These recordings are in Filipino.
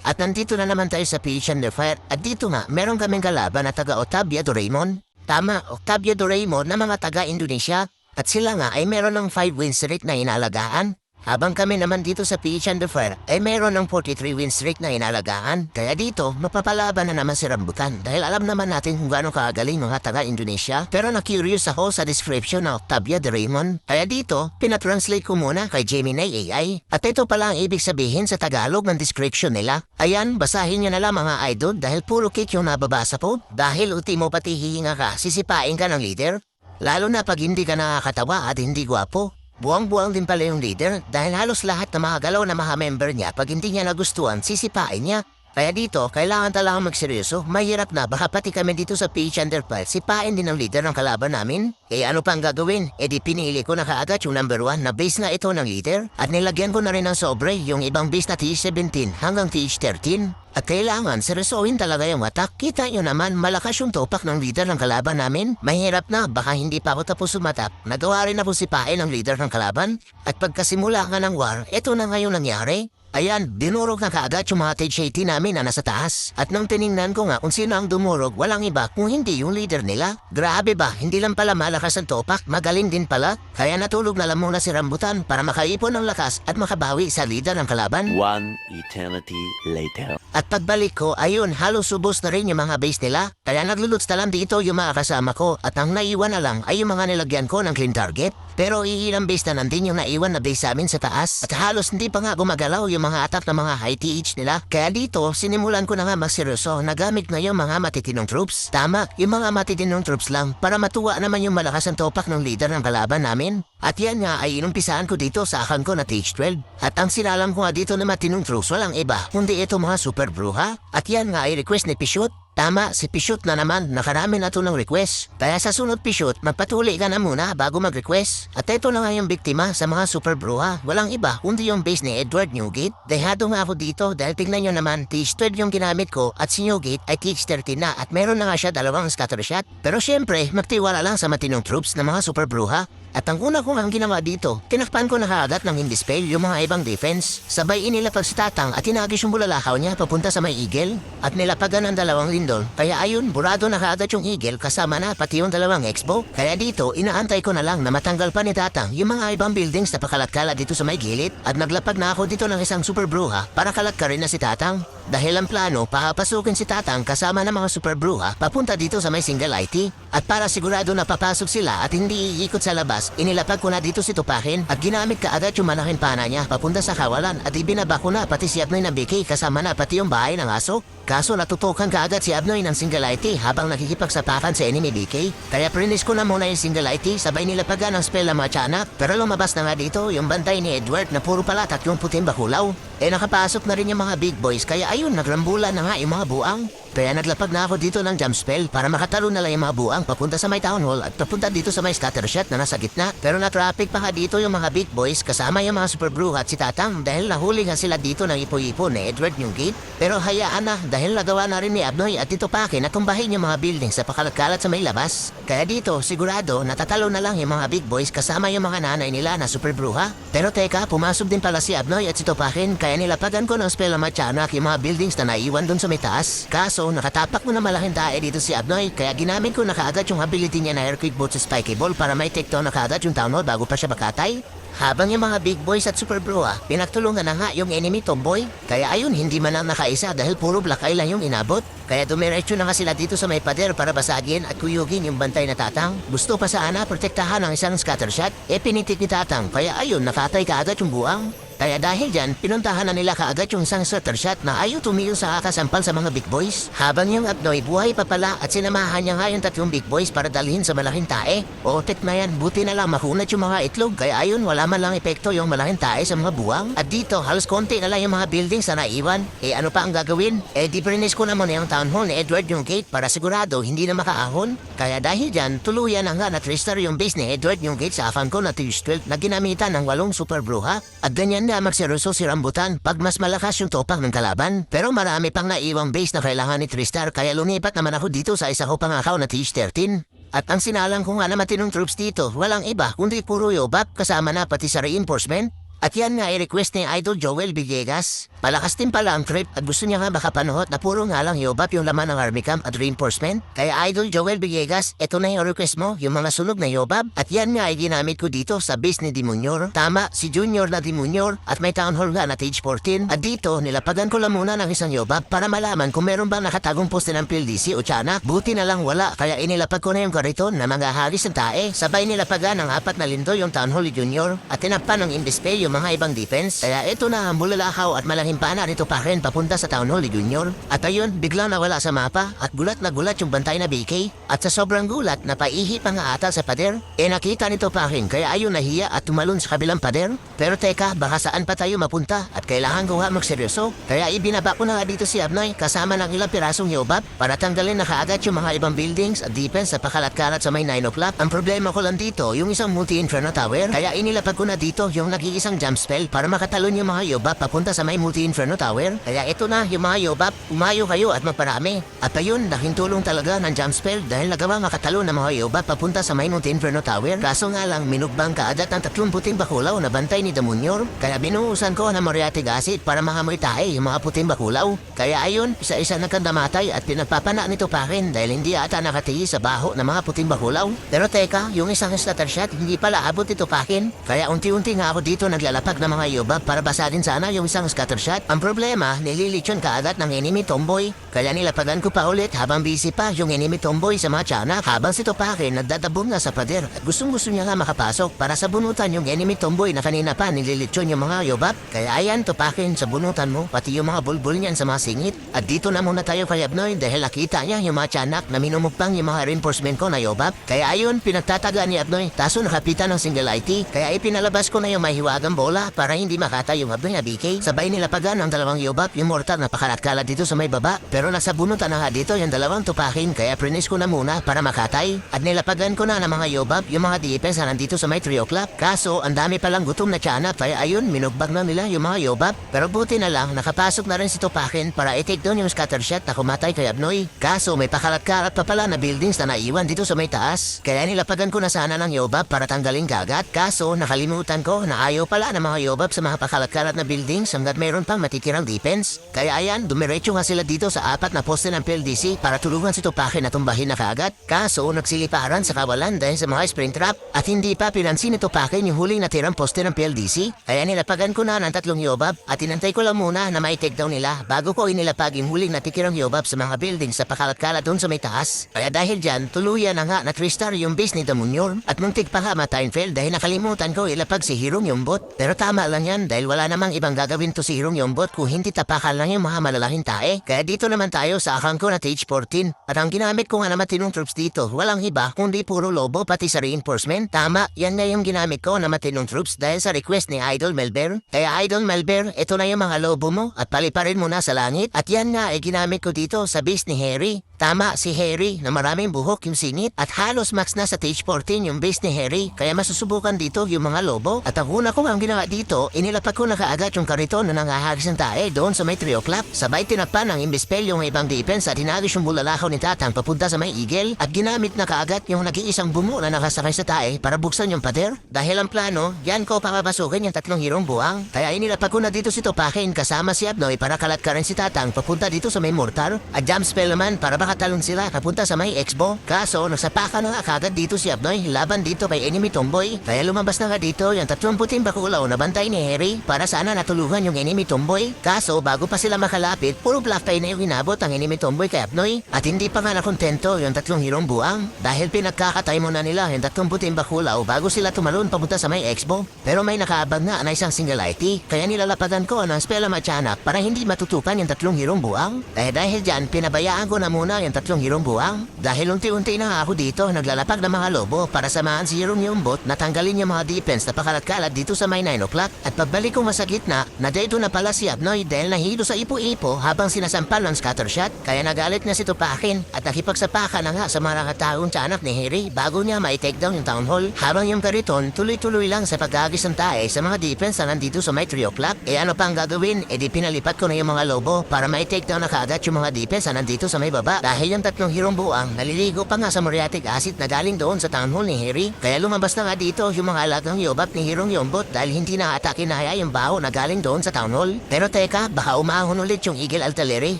At nandito na naman tayo sa Peach Under Fire. At dito nga, meron kaming kalaban na taga Otavia Doraemon. Tama, Octavia Doraemon na mga taga-Indonesia. At sila nga ay meron ng 5 win streak na inalagaan. Habang kami naman dito sa Peach Under Fire ay meron ng 43 win streak na inalagaan. Kaya dito, mapapalaban na naman si Rambutan dahil alam naman natin kung gaano kagaling mga taga-Indonesia. Pero na-curious ako sa description ng Octavia Doraemon. Kaya dito, pinatranslate ko muna kay Gemini AI. At ito pala ang ibig sabihin sa Tagalog ng description nila. Ayan, basahin nyo na lang mga idol dahil puro cake yung nababasa po. Dahil ultimo pati hihinga ka, sisipain ka ng leader. Lalo na pag hindi ka nakakatawa at hindi gwapo. Buwang-buwang din pala yung leader dahil halos lahat ng mga galaw na mga member niya pag hindi niya nagustuhan, sisipain niya. Kaya dito, kailangan talagang magseryoso. Mahirap na baka pati kami dito sa Peach Under Fire, sipain din ng leader ng kalaban namin. Eh ano pang gagawin? Eh di pinili ko na kaagad yung number 1 na base na ito ng leader. At nilagyan ko na rin ng sobre yung ibang base na TH17 hanggang TH13. At kailangan seryosohin talaga yung attack. Kita nyo naman, malakas yung topak ng leader ng kalaban namin. Mahirap na, baka hindi pa ako tapos sumatap. Nagawa rin na po sipain ng leader ng kalaban. At pagkasimula nga ng war, ito na ngayon nangyari. Ayan, dinurog na kaagad yung mga TH18 namin na nasa taas. At nang tiningnan ko nga kung sino ang dumurog, walang iba kung hindi yung leader nila. Grabe ba, hindi lang pala malakas ang topak, magaling din pala. Kaya natulog na lang muna si Rambutan para makaipon ng lakas at makabawi sa leader ng kalaban. One eternity later. At pagbalik ko, ayun, halos subos na rin yung mga base nila. Kaya nagluluts na lang dito yung mga kasama ko at ang naiwan na lang ay yung mga nilagyan ko ng clean target. Pero iilang base na nandin yung naiwan na base sa amin sa taas. At halos hindi pa nga gumagalaw yung mga attack ng mga high TH nila. Kaya dito, sinimulan ko na nga magseryoso. Nagamit na yung mga matitinong troops. Tama, yung mga matitinong troops lang para matuwa naman yung malakas ang topak ng leader ng kalaban namin. At yan nga ay inumpisaan ko dito sa akan ko na TH12. At ang sinalam ko nga dito na matinong troops walang iba, kundi ito mga super bruha. At yan nga ay request ni Pishut. Tama, si Pishut na naman, nakarami na to ng request. Kaya sa sunod Pishut, magpatuli ka na muna bago mag-request. At ito na nga yung biktima sa mga super bruha. Walang iba, kundi yung base ni Edward Newgate. Dehado nga ako dito dahil tignan nyo naman, TH12 yung ginamit ko at si Newgate ay TH13 na at meron na nga siya dalawang scatter shot. Pero syempre, magtiwala lang sa matinong troops na mga super bruha. At ang una kong ang ginawa dito, tinakpan ko na kaagad ng hindi spell yung mga ibang defense. Sabay inilapag si Tatang at tinagis yung bulalakaw niya papunta sa may eagle. At nilapagan ang dalawang lindol. Kaya ayun, burado na kaagad yung eagle kasama na pati yung dalawang expo. Kaya dito, inaantay ko na lang na matanggal pa ni Tatang yung mga ibang buildings na pakalat-kalat dito sa may gilid. At naglapag na ako dito ng isang super bruha para kalat ka rin na si Tatang. Dahil ang plano, papasukin si Tatang kasama ng mga super bruha papunta dito sa may single IT. At para sigurado na papasok sila at hindi iikot sa labas, inilapag ko na dito si Tupakin at ginamit kaagad yung malaking pana niya papunta sa kawalan at ibinaba ko na pati si Abnoy ng BK kasama na pati yung bahay ng aso. Kaso natutukan kaagad si Abnoy ng single IT habang nakikipagsapakan sa enemy BK. Kaya prinis ko na muna yung single IT sabay nilapagan ng spell ng mga tiyanak. Pero lumabas na nga dito yung bantay ni Edward na puro pala tatlong puting bakulaw. Nakapasok na rin yung mga big boys kaya ayun nagrambulan na nga yung mga buang. Kaya naglapag na ako dito ng jump spell para makatalo na lang yung mga buang papunta sa may town hall at papunta dito sa may scatter shot na nasa gitna. Pero na-traffic pa nga dito yung mga big boys kasama yung mga super bruha at si Tatang dahil nahuli nga sila dito ng ipo-ipo ni Edward Newgate. Pero hayaan na dahil nagawa na rin ni Abnoy at Tito Paki na tumbahin yung mga buildings sa pakalat-kalat sa may labas. Kaya dito sigurado natatalo na lang yung mga big boys kasama yung mga nanay nila na super bruha. Pero teka, pumasok din pala si Abnoy at si Topakin kaya nilapagan ko ng spell ng matyanak yung mga buildings na naiwan dun sa may taas. Kaso nakatapak mo na malaking tae dito si Abnoy kaya ginamit ko na kaagad yung ability niya na air quick boot sa spiky ball para may take down na kaagad yung town hall bago pa siya makatay. Habang yung mga big boys at super bruha, pinagtulungan na nga yung enemy tomboy. Kaya ayun, hindi man lang nakaisa dahil puro black eye lang yung inabot. Kaya dumiretso na nga sila dito sa may pader para basagin at kuyugin yung bantay na Tatang. Gusto pa sana protektahan ng isang scatter shot, pinitik ni Tatang. Kaya ayun, nakatay kaagad yung buang. Kaya dahil dyan, pinuntahan na nila kaagad yung isang scatter shot na ayaw tumigil sa kakasampal sa mga big boys. Habang yung Abnoy buhay pa pala at sinamahan niya nga yung tatlong big boys para dalhin sa malaking tae. O tek na yan, buti na lang makunat yung mga itlog. Kaya ayun, wala man lang epekto yung malaking tae sa mga buwang. At dito, halos konti na lang yung mga buildings na naiwan. Ano pa ang gagawin? Di prinis ko naman yung town hall ni Edward Newgate para sigurado hindi na makaahon. Kaya dahil dyan, tuluyan na nga na 3-star yung base ni Edward Newgate sa afan ko na TH12 na ginamitan ng 8 super bruha. At ganyan na magseryoso si Rambutan pag mas malakas yung topak ng kalaban. Pero marami pang naiwang base na kailangan ni 3-star kaya lumipat naman ako dito sa isa ko pangakaw na TH13. At ang sinalang ko nga na matinong troops dito, walang iba kundi puro yobak kasama na pati sa reinforcement. At yan nga i-request ni Idol Joel Villegas. Malakas din pala ang trip at gusto niya nga makapanood na puro nga lang yobab yung laman ng army camp at reinforcement. Kaya Idol Joel Villegas, eto na yung request mo, yung mga sunog na yobab. At yan nga ay ginamit ko dito sa base ni Dimunyor. Tama, si Junior na Dimunyor at may town hall nga na Tage 14. At dito, nilapagan ko lang muna ng isang yobab para malaman kung meron bang nakatagong poste ng PLDC o tiyanak. Buti na lang wala, kaya inilapag ko na yung kariton na mga haris ng tae. Sabay nilapagan ng 4 na lindo yung town hall ni Junior at tinakpan ng in-display yung mga ibang defense. Kaya ito na ang bulalakaw at malaking pana nito pa rin papunta sa town hall ni Junior. At ayun, biglang nawala sa mapa at gulat na gulat yung bantay na BK. At sa sobrang gulat, napaihi pa nga ata sa pader. Nakita nito pa rin kaya ayun nahiya at tumalon sa kabilang pader. Pero teka, baka saan pa tayo mapunta at kailangan ko nga magseryoso. Kaya ibinaba ko na nga dito si Abnoy kasama ng ilang pirasong yobab para tanggalin na kaagad yung mga ibang buildings at defense sa pakalat-kalat sa may 9 o'clock. Ang problema ko lang dito, yung isang multi-inferno tower. Kaya inilapag ko na dito yung nag-iisang jump spell para makatalon yung mga yobab papunta sa may multi-inferno tower. Kaya ito na yung mga yobab, umayo kayo at magparami. At ayun, nakintulong talaga ng jump spell dahil nagawa makatalon ng mga yobab papunta sa may multi-inferno tower. Kaso nga lang, minugbang kaagad ng 3 puting bakulaw na bantay ni Damunyor. Kaya binuhusan ko ng moriatic acid para mahamoy tae yung mga puting bakulaw. Kaya ayun, isa-isa nagkandamatay at pinagpapana nito pa rin dahil hindi ata nakatihi sa baho ng mga puting bakulaw. Pero teka, yung isang scatter shot hindi pala abot ito pa rin. Kaya unti-unti nga ako dito naglalapag ng mga yobab para basadin sana yung isang scatter shot. Ang problema, nililitsyon kaagad ng enemy tomboy. Kaya nilapagan ko pa ulit habang busy pa yung enemy tomboy sa mga tiyanak habang si Topakin nagdadabong na sa pader at gustong-gusto niya nga makapasok para sa bunutan yung enemy tomboy na kanina pa nililitsyon yung mga yobab. Kaya ayan, Topakin, sa bunutan mo pati yung mga bulbul niyan sa mga singit. At dito na muna tayo kay Abnoy dahil nakita niya yung mga tiyanak na minumukpang yung mga reinforcement ko na yobab. Kaya ayun, pinagtatagaan ni Abnoy taso nakapitan ng single IT. Kaya ipinalabas ko na yung mahiwagang bola para hindi makata yung Abnoy na BK. Sabay nilapagan ng 2 yobab yung mortar na pakalat-kalat dito sa may baba. Pero nasa bunutan na nga dito yung 2 Topakin kaya prinis ko na muna para makatay. At nilapagan ko na ng mga yobab yung mga defense na nandito sa may 3 o'clock. Kaso ang dami palang gutom na tiyanak kaya ayun, minugbag na nila yung mga yobab. Pero buti na lang, nakapasok na rin si Topakin para i-take down yung scatter shot na kumatay kay Abnoy. Kaso may pakalat-kalat pa pala na buildings na naiwan dito sa may taas. Kaya nilapagan ko na sana ng yobab para tanggalin kaagad. Kaso nakalimutan ko na ayaw pala ng mga yobab sa mga pakalat-kalat na buildings hanggat mayroon pang matitirang defense. Kaya ayan, dumiretso nga sila dito sa 4 na poste ng PLDC para tulungan si Topakin na tumbahin na kaagad. Kaso nagsiliparan sa kawalan dahil sa mga spring trap at hindi pa pinansin ni Topakin yung huling natirang poste ng PLDC. Kaya nilapagan ko na ng 3 yobab at inantay ko lang muna na may take down nila bago ko inilapag yung huling natikirang yobab sa mga buildings sa pakalat-kalat doon sa may taas. Kaya dahil dyan, tuluyan na nga na 3-star yung base ni Damunyor at muntik pa nga ma-timefell dahil nakalimutan ko ilapag si Hirong Yombot. Pero tama lang yan dahil wala namang ibang gagawin to si Hirong Yombot kung hindi tapakan lang yung mga malalaking tae. Kaya dito naman tayo sa akang ko na Tage 14 at ang ginamit ko nga na matinong troops dito walang iba kundi puro lobo pati sa reinforcement. Tama, yan na yung ginamit ko na matinong troops dahil sa request ni Idol Melber. Kaya Idol Melber, ito na yung mga lobo mo at paliparin mo na sa langit. At yan nga ay ginamit ko dito sa base ni Harry. Tama, si Harry na maraming buhok yung singit at halos max na sa Tage 14 yung base ni Harry. Kaya masusubukan dito yung mga lobo. At ang una ko ang ginawa dito, inilapag ko na kaagad yung kariton na nangahagis ng tae doon sa may 3 o'clock. Sabay tinakpan ng imbespel yung ibang defense at hinagis yung bulalakaw ni Tatang papunta sa may Eagle at ginamit na kaagad yung nag-iisang bumo na nakasakay sa tae para buksan yung pader. Dahil ang plano, yan ko papapasukin yung 3 hirong buwang. Kaya inilapag ko na dito si Topakin kasama si Abnoy para kalat ka rin si Tatang papunta dito sa may mortar at jump spell naman para makatalon sila kapunta sa may Expo. Kaso nagsapaka na nga kagad dito si Abnoy laban dito kay enemy tomboy. Kaya lumabas na nga dito yung 3 puting bakulaw na bantay ni Harry para sana natulugan yung enemy tomboy. Kaso bago pa sila makalapit, puro bluff time na yung inabot ang enemy tomboy kay Abnoy. At hindi pa nga nakontento yung 3 hirong buwang dahil pinagkakatay mo na nila yung 3 puting bakulaw bago sila tumalon papunta sa may Expo. Pero may nakaabag nga na isang single IT kaya nilalapadan ko ng spell matyanak para hindi matutukan yung 3 hirong buwang. Dahil dyan, pinabayaan ko na muna yung 3 hirong buwang. Dahil unti-unti na nga ako dito naglalapag ng mga lobo para samahan si Hirong Yombot na tanggalin yung mga defense na pakalat-kalat dito sa may 9 o'clock. At pagbalik ko sa gitna, na dito na pala si Abnoy dahil nahilo sa ipo-ipo habang sinasampal ng scatter shot. Kaya nagalit na si Topakin at nakipagsapakan na nga sa mga nakataong tiyanak ni Harry bago niya ma-take down yung town hall. Habang yung kariton tuloy-tuloy lang sa pagagis ng tae sa mga defense na nandito sa may 3 o'clock. Ano pang gagawin? Di pinalipat ko na yung mga lobo para ma-take down na kaagad yung mga defense na nandito sa may baba. Dahil yung tatlong hirong buang naliligo pa nga sa muriatic acid na galing doon sa town hall ni Harry. Kaya lumabas na nga dito yung mga alagang yobak ni Hirong Yombot dahil hindi na ata kinaya yung baho na galing doon sa town hall. Pero teka, baka umahon ulit yung Eagle Altaleri.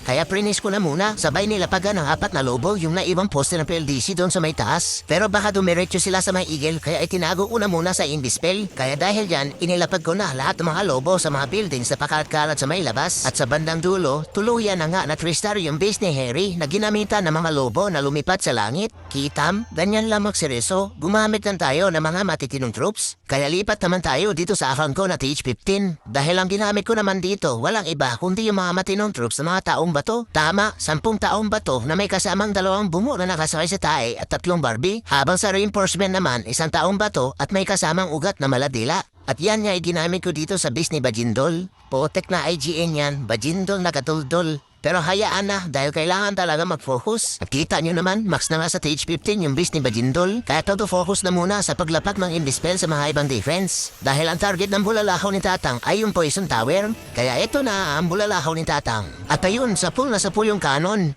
Kaya prinis ko na muna. Sabay nilapagan ng 4 na lobo yung naibang poste ng PLDC doon sa may taas. Pero baka dumiretso sila sa may Eagle kaya itinago ko na muna sa Indispel. Kaya dahil dyan, inilapag ko na lahat ng mga lobo sa mga buildings na pakalat-kalat sa may labas. At sa bandang dulo, tuluyan na nga na 3-star yung base ni Harry na ginamitan ng mga lobo na lumipat sa langit. Kitam, ganyan lang magseryoso. Gumamit lang tayo ng mga matitinong troops. Kaya lipat naman tayo dito sa account ko na TH15. Dahil ang ginamit ko naman dito, walang iba kundi yung mga matinong troops na mga taong bato. Tama, 10 taong bato na may kasamang 2 bungo na nakasakay sa tae at 3 Barbie. Habang sa reinforcement naman, 1 taong bato at may kasamang ugat na maladila. At yan nga ay ginamit ko dito sa base ni Bajindol. Potek na IGN yan, Bajindol na katuldol. Pero hayaan na dahil kailangan talaga mag-focus. At kita nyo naman, max na nga sa TH15 yung base ni Bajindol. Kaya todo focus na muna sa paglapak ng Indispel sa mga ibang defense. Dahil ang target ng bulalakaw ni Tatang ay yung Poison Tower. Kaya ito na ang bulalakaw ni Tatang. At ayun, sapul na sapul yung kanon.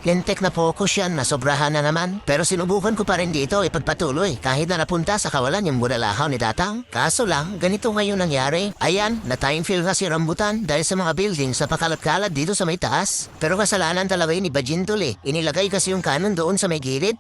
Lintek na focus yan, nasobrahan na naman. Pero sinubukan ko pa rin dito ipagpatuloy kahit na napunta sa kawalan yung bulalakaw ni Tatang. Kaso lang, ganito ngayon nangyari. Ayan, na-time fill kasi rambutan dahil sa mga buildings sa pakalat-kalat dito sa may taas. Pero kasalanan talaga yun ni Bajindol eh. Inilagay kasi yung kanon doon sa may gilid.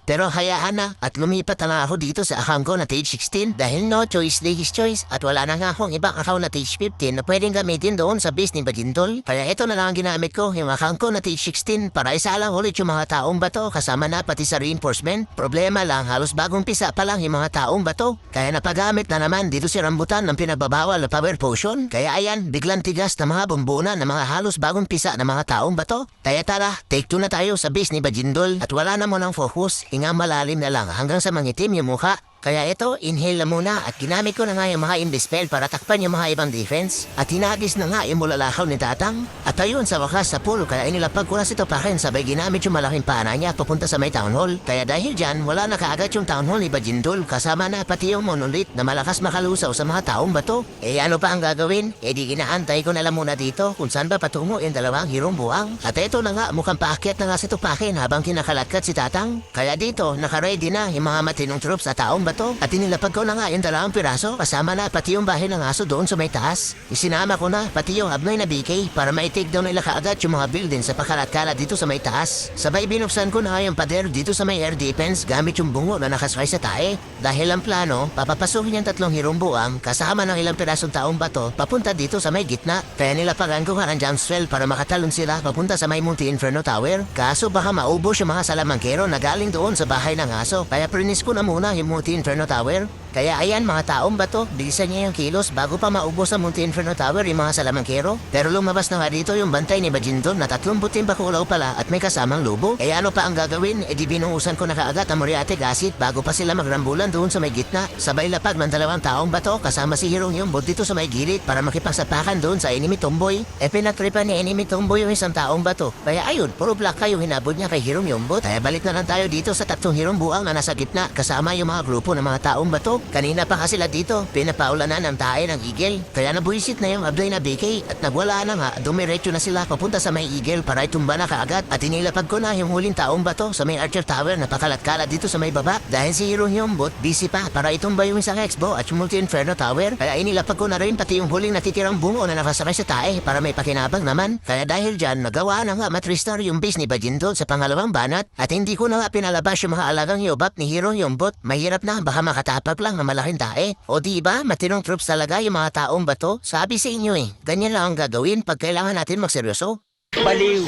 Pero hayaan na at lumipat na ako dito sa account ko na TH16 dahil no choice day his choice at wala na nga akong ibang account na TH15 na pwedeng gamitin doon sa base ni Bajindol. Kaya ito na lang ang ginamit ko, yung account ko na TH16 para isa lang ulit yung mga taong bato kasama na pati sa reinforcement. Problema lang, halos bagong pisa pa lang yung mga taong bato. Kaya napagamit na naman dito si Rambutan ng pinagbabawal na power potion. Kaya ayan, biglang tigas na mga bombonan na mga halos bagong pisa na mga taong bato. Kaya tara, take 2 na tayo sa base ni Bajindol at wala na mo ng focus. Hinga malalim na lang hanggang sa mangitim yung mukha. Kaya ito, inhale na muna at ginamit ko na nga yung mga Indispel para takpan yung mga ibang defense. At hinagis na nga yung bulalakaw ni Tatang. At ayun, sa wakas sa pool, kaya inilapag ko na si Topakin sabay ginamit yung malaking pana niya papunta sa may town hall. Kaya dahil dyan, wala na kaagad yung town hall ni Bajindol kasama na pati yung monolith na malakas makalusaw sa mga taong bato. Eh ano pa ang gagawin? Eh di ginaantay ko na lang muna dito kung saan ba patungo yung 2 hirong buwang. At eto na nga, mukhang paakyat na nga si Topakin habang kinakalatkat si Tatang. Kaya dito, nakaready na yung mga matinong troops sa taong bato. At inilapag ko na nga yung 2 piraso kasama na pati yung bahay ng aso doon sa may taas. Isinama ko na pati yung abnoy na BK para ma-take down nila kaagad yung mga building sa pakalat-kalat dito sa may taas. Sabay binuksan ko na yung pader dito sa may air defense gamit yung bungo na nakasakay sa tae. Dahil ang plano, papapasukin yung 3 hirong buwang kasama ng ilang pirasong taong bato papunta dito sa may gitna. Kaya nilapagan ko nga ng jump swell para makatalon sila papunta sa may Multi Inferno Tower. Kaso baka maubos yung mga salamangkero na galing doon sa bahay ng aso. Kaya prinis ko na muna yung Multi Inferno Tower. Kaya ayan mga taong bato, bilisan niya yung kilos bago pa maubos ang Multi Inferno Tower yung mga salamangkero. Pero lumabas na nga dito yung bantay ni Bajindol na 30 puting bakulaw pala at may kasamang lobo. Kaya ano pa ang gagawin? E di binuhusan ko na kaagad ang muriatic acid bago pa sila magrambulan doon sa may gitna. Sabay lapag ng 2 taong bato kasama si Hirong Yombot dito sa may gilid para makipagsapakan doon sa enemy tomboy. E pinatripan ni enemy tomboy yung 1 taong bato. Kaya ayun, puro black yung hinabod niya kay Hirong Yombot. Kaya balik na lang tayo dito sa 3 hirong buwang na nasa gitna kasama yung mga grupo ng mga taong bato. Kanina pa kasi sila dito, pinapaulanan ng tae ng Eagle. Kaya nabuisit na yung abdoy na BK at nagwala na nga, dumiretso na sila papunta sa may Eagle para itumba na kaagad. At inilapag ko na yung huling taong bato sa may Archer Tower na pakalat-kalat dito sa may baba. Dahil si Hirong Yombot, busy pa para itumba yung isang Expo at yung Multi Inferno Tower. Kaya inilapag ko na rin pati yung huling natitirang bungo na nakasakay sa tae para may pakinabang naman. Kaya dahil dyan, nagawa na nga matristar yung base ni Bajindol sa pangalawang banat at hindi ko na nga pinalabas yung mga alagang yobak ni Hirong Yombot. Mahirap na, baka makatapak lang ng malaking tae. O diba, matinong troops talaga yung mga taong bato? Sabi sa inyo eh, ganyan lang ang gagawin pag kailangan natin magseryoso. Baliw!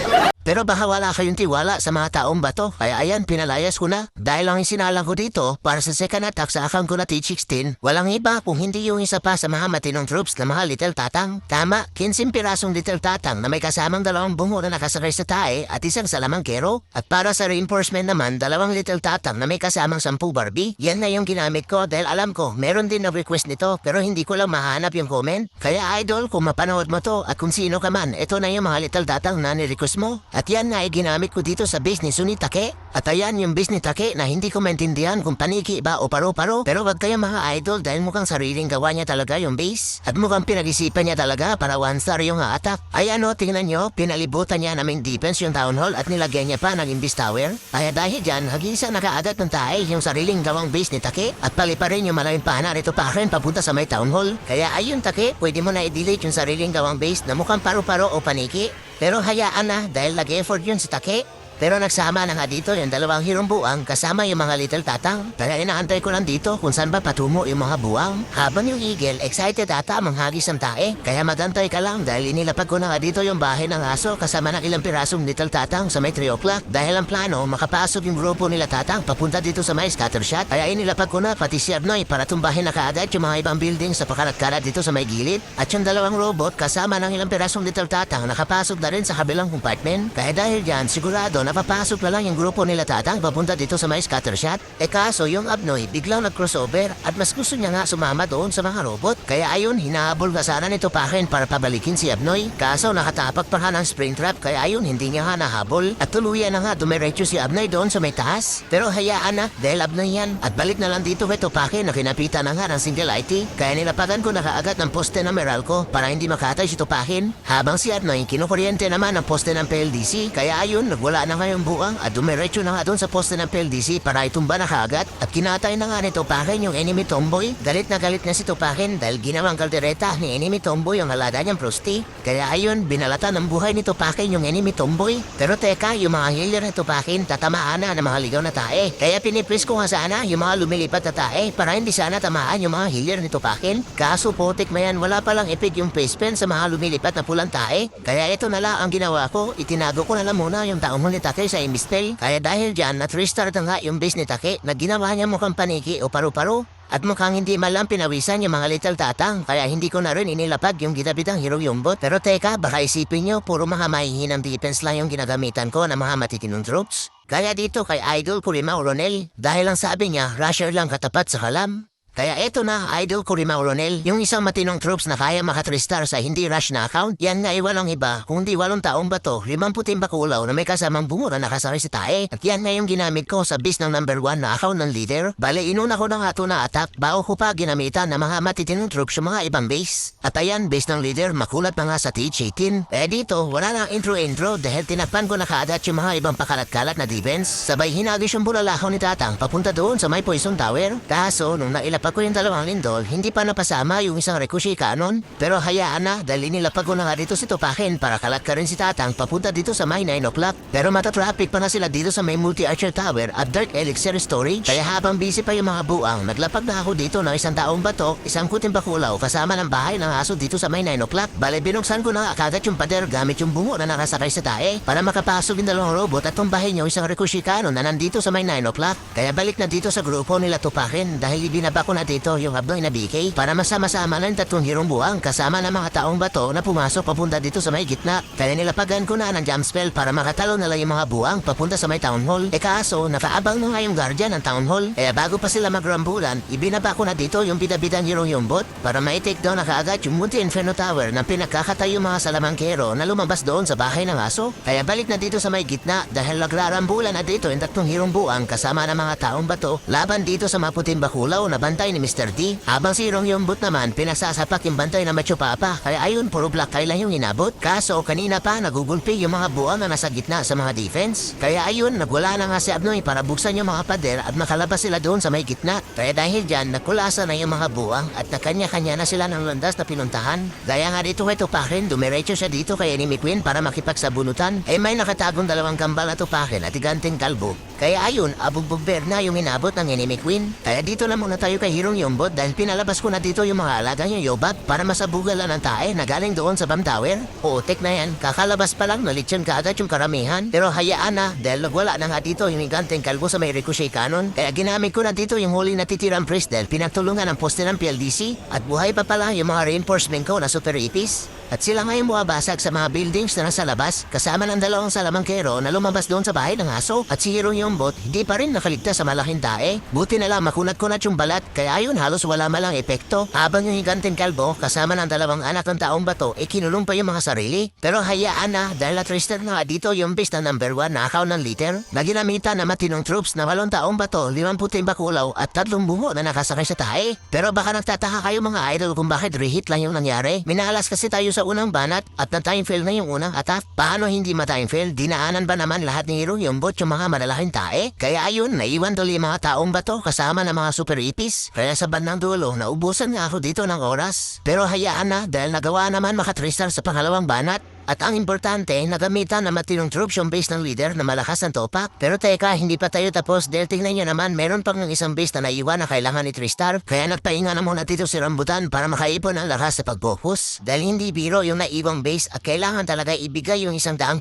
Pero baka wala kayong tiwala sa mga taong bato. Kaya ayan, pinalayas ko na. Dahil ang isinalang ko dito para sa second attack sa account ko na T16, walang iba kung hindi yung isa pa sa mga matinong troops na mga Little Tatang. Tama, 15 pirasong Little Tatang na may kasamang 2 bungo na nakasakay sa tae at isang salamangkero. At para sa reinforcement naman, 2 Little Tatang na may kasamang 10 Barbie. Yan na yung ginamit ko dahil alam ko, meron din na-request nito pero hindi ko lang mahanap yung comment. Kaya idol, kung mapanood mo to at kung sino ka man, ito na yung mga Little Tatang na ni-request mo. At yan nga ay ginamit ko dito sa base ni Sunitake. At ayan yung business take na hindi ko maintindihan kung paniki ba o paro-paro. Pero wag kayo mga idol dahil mukhang sariling gawa niya talaga yung base. At mukhang pinag-isipan niya talaga para 1-star yung attack. Ayan o, tingnan nyo, pinalibutan niya naming defense yung town hall at nilagyan niya pa ng imbis tower. Kaya dahil dyan, hagisa na kaagad ng tae yung sariling gawang base ni Take. At pali pa rin yung maraming pana nito pa rin papunta sa may town hall. Kaya ayun Take, pwede mo na i-delete yung sariling gawang base na mukhang paro-paro o paniki. Pero hayaan na dahil nag-effort yun si Take. Pero nagsama na nga dito yung dalawang hirong buwang kasama yung mga little tatang. Kaya inaantay ko lang dito kung saan ba patungo yung mga buwang. Habang yung eagle, excited ata manghagis ng tae. Kaya magantay ka lang dahil inilapag ko na nga dito yung bahay ng aso kasama ng ilang pirasong little tatang sa may 3 o'clock. Dahil ang plano, makapasok yung grupo nila tatang papunta dito sa may scattershot. Kaya inilapag ko na pati si Abnoy para tumbahin na kaagad yung mga ibang building sa pakalat-kalat dito sa may gilid. At yung dalawang robot kasama ng ilang pirasong little tatang nakapasok na rin sa kabilang compartment. Kaya dahil dyan, sigurado napapasok na lang yung grupo nila tatang papunta dito sa may scattershot. Kaso yung Abnoy biglang nag-crossover at mas gusto niya nga sumama doon sa mga robot. Kaya ayun, hinahabol nga sana nito Pakin para pabalikin si Abnoy. Kaso nakatapak pa nga ng spring trap kaya ayun, hindi niya nga nahabol. At tuluyan na nga dumiretso si Abnoy doon sa may taas. Pero hayaan na dahil Abnoy yan. At balik na lang dito ito Pakin na kinapitan na nga ng single IT. Kaya nilapagan ko na kaagad ng poste ng Meralco para hindi makatay si Tupakin. Habang si Abnoy kinukuryente naman ang poste ng PLDC. Kaya ayun, nagwala na nga yung buwang at dumiretso na nga doon sa poste ng PLDC para itumba na kaagad. At kinatay na nga ni Tupakin yung enemy tomboy. Galit na si Tupakin dahil ginawang kaldereta ni enemy tomboy ang halada niyang prosti. Kaya ayun, binalata ng buhay ni Tupakin yung enemy tomboy. Pero teka, yung mga healer ni Tupakin tatamaan na ng mga ligaw na tae. Kaya pinipris ko nga sana yung mga lumilipat na tae para hindi sana tamaan yung mga healer ni Tupakin. Kaso potik mayan, wala palang epid yung face pen sa mga lumilipat na pulang tae. Kaya ito na lang ang ginawa ko, itinago ko na lang muna yung taong ni Take sa Mispel. Kaya dahil dyan, na-restart na nga yung base ni Take na ginawa niya mukhang paniki o paru-paro. At mukhang hindi malang pinawisan yung mga little tatang. Kaya hindi ko na rin inilapag yung ginabitang hero yung bot. Pero teka, baka isipin nyo, puro mga mahihinang defense lang yung ginagamitan ko na mga matitinong troops. Kaya dito kay Idol Kurimao Ronel, dahil ang sabi niya, rusher lang katapat sa kalam. Kaya eto na, Idol Kurimao Ronel, yung isang matinong troops na kaya maka-3-star sa hindi rush na account, yan nga ay walang iba, kundi 8 taong bato, 5 puting bakulaw na may kasamang bungo na nakasari sa tae. At yan nga yung ginamit ko sa bis ng number 1 na account ng leader. Bale, inuna ko na nga ito na attack, bago ko pa ginamitan ng mga matitinong troops sa mga ibang base. At ayan, base ng leader, makulat pa nga sa TH18. Dito, wala na intro dahil tinakpan ko na kaagad yung mga ibang pakalat-kalat na defense. Sabay hinagis yung bulalakaw ni Tatang papunta doon sa may poison tower. Kaso, nung nailapag ko yung dalawang lindol, hindi pa napasama yung isang Ricochet cannon. Pero hayaan na dahil inilapag ko na nga dito si Tupakin para kalat ka rin si Tatang papunta dito sa may 9 o'clock. Pero matatraffic pa na sila dito sa may multi-archer tower at dark elixir storage. Kaya habang busy pa yung mga buang, naglapag na ako dito ng isang taong batok, isang kuting bakulaw kasama ng bahay ng aso dito sa may 9 o'clock. Bale, binuksan ko na agad yung pader gamit yung bungo na nakasakay sa tae para makapasok yung dalawang robot at tumbahin yung isang Ricochet cannon na nandito sa may 9 o'clock. Kaya balik na dito sa grupo nila Tupakin dahil ibinaba ko na dito yung Abnoy na BK para masama-sama na yung tatlong hirong buwang kasama ng mga taong bato na pumasok papunta dito sa may gitna. Kaya nilapagan ko na ng jump spell para makatalo na lang yung mga buwang papunta sa may town hall. Kaso, nakaabang na nga yung guardian ng town hall. Kaya bago pa sila magrambulan, ibinaba ko na dito yung bidabidang hirong yung bot para ma-take down na kaagad yung Multi Inferno Tower na pinagkakatay yung mga salamangkero na lumabas doon sa bahay ng aso. Kaya balik na dito sa may gitna dahil nagrarambulan na dito yung tatlong hirong buwang kasama ng mga taong bato laban dito sa maputing bakulaw na bantay ni Mr. D. Habang si Rong yung bot naman, pinasasapak yung bantay na Macho Papa. Kaya ayun, puro black eye lang yung inabot. Kaso kanina pa nagugulpi yung mga buwang na nasa gitna sa mga defense. Kaya ayun, nagwala na nga si Abnoy para buksan yung mga pader at makalabas sila doon sa may gitna. Kaya dahil dyan, nagkulasa na yung mga buwang at nakanya-kanya na sila ng landas na pinuntahan. Gaya nga dito ito Pakin, dumiretso siya dito kay Enemy Queen para makipagsabunutan. May nakatagong dalawang kambal na Tupakin at iganting kalbo. Kaya ayun, abugbugber na yung inabot ng Enemy Queen. Kaya dito na muna tayo kay Hirong Yombot dahil pinalabas ko na dito yung mga alaga niya Yobab para masabugalan ng tae na galing doon sa Bam Tower. Tek na yan, kakalabas pa lang nalityan kaagad yung karamihan. Pero hayaan na dahil nagwala na nga dito yung iganting kalbo sa may Ricochet cannon. Kaya ginamit ko na dito yung huli natitirang priest dahil pinagtulungan ng poste ng PLDC. At buhay pa pala yung mga reinforcement ko na super ipis. At sila ngayon buwabasag sa mga buildings na nasa labas kasama ng dalawang salamangkero na lumabas doon sa bahay ng aso. At si Hirong Yombot hindi pa rin nakaligtas sa malaking tae. Buti na lang makunat-kunat yung balat kaya ayun halos wala malang epekto. Habang yung higanting kalbo kasama ng dalawang anak ng taong bato kinulong pa yung mga sarili. Pero hayaan na dahil na-tristed na dito yung base na number 1 na akaw ng leader na ginamitan na matinong troops na 8 taong bato, 5 puting bakulaw at 3 bungo na nakasakay sa tae. Pero baka nagtataka kayo mga idol kung bakit reheat lang yung nangyari. Minalas kasi tayo sa unang banat at na-time fail na yung unang attack. Paano hindi ma-time fail? Dinaanan ba naman lahat ni Hero yung bot yung mga malalaking tae? Kaya ayun, naiwan tuloy yung mga taong bato kasama ng mga super ipis. Kaya sa bandang dulo, naubusan nga ako dito ng oras. Pero hayaan na dahil nagawa naman maka-3-star sa pangalawang banat. At ang importante, nagamitan na matinong troops yung base ng leader na malakas ang topak. Pero teka, hindi pa tayo tapos dahil tingnan nyo naman, meron pang ng isang base na naiwan na kailangan ni 3-star. Kaya nagpahinga na muna dito si Rambutan para makaipon ng lakas sa pag-focus. Dahil hindi biro yung naiwang base at kailangan talaga ibigay yung 100%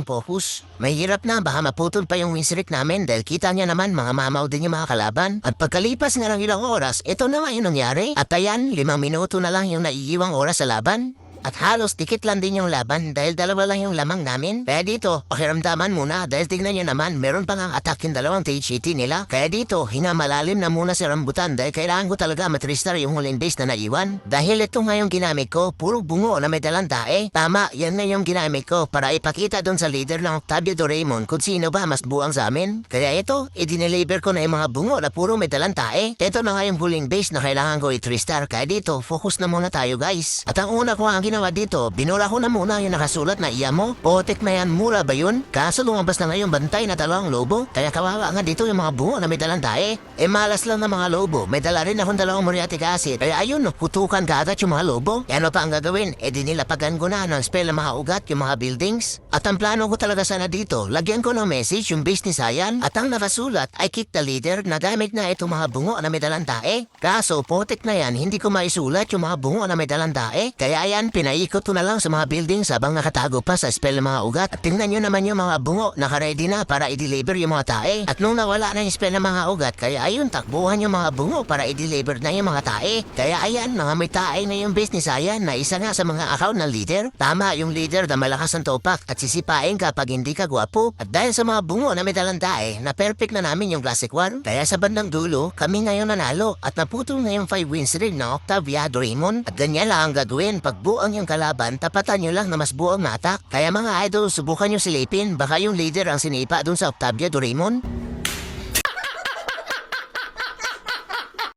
focus. Mahirap na, baka maputol pa yung win streak namin dahil kita niya naman mga mamaw din yung mga kalaban. At pagkalipas nga ng ilang oras, ito na nga yung nangyari. At ayan, 5 minuto na lang yung naiiwang oras sa laban. At halos tikit lang din yung laban dahil dalawa lang yung lamang namin. Kaya dito, pakiramdaman muna dahil tignan nyo naman meron pang ang attack yung dalawang THT nila. Kaya dito, hinamalalim na muna si Rambutan dahil kailangan ko talaga matristar yung huling base na naiwan. Dahil ito nga yung ginamit ko, puro bungo na may dalang tae. Tama, yan na yung ginamit ko para ipakita doon sa leader ng Octavio Doraemon kung sino ba mas buang sa amin. Kaya ito, i-deliver ko na yung mga bungo na puro may dalang tae. Ito na nga yung huling base na kailangan ko i-tristar. Kaya dito, focus na muna tayo guys. At ang una ko ang ginawa dito, binura ko na muna yung nakasulat na iya mo. Potek na yan, mura ba yun? Kaso lumabas na nga yung bantay na dalawang lobo. Kaya kawawa nga dito yung mga bungo na may dalang tae. Malas lang ng mga lobo. May dala rin akong dalawang muriatic acid. Kaya ayun, putukan ka agad yung mga lobo. Ano pa ang gagawin? Dinilapagan ko na ng spell ng mga ugat yung mga buildings. At ang plano ko talaga sana dito, lagyan ko ng message yung business Ayan. At ang nakasulat ay kick the leader na gamit na itong mga bungo na may dalang tae. Kaso potek na yan, hindi ko maisulat yung mga bungo na may dalang tae. Kaya ayan, pinaikot ko na lang sa mga buildings habang nakatago pa sa spell ng mga ugat. At tingnan nyo naman yung mga bungo, nakaready na para i-deliver yung mga tae. At nung nawala na yung spell ng mga ugat, kaya ayun, takbuhan yung mga bungo para i-deliver na yung mga tae. Kaya ayan, mga may tae na yung business Ayan na isa nga sa mga account ng leader. Tama, yung leader na malakas ang topak at sisipain kapag hindi ka gwapo. At dahil sa mga bungo na may dalang tae, na perfect na namin yung classic 1. Kaya sa bandang dulo, kami ngayon nanalo at naputol na yung 5 wins rin na Octavia Doraemon. At ganyan lang ang gagawin pag buang yung kalaban, tapatan nyo lang na mas buong na attack. Kaya mga idol, subukan nyo silipin, baka yung leader ang sinipa dun sa Octavia Doraemon.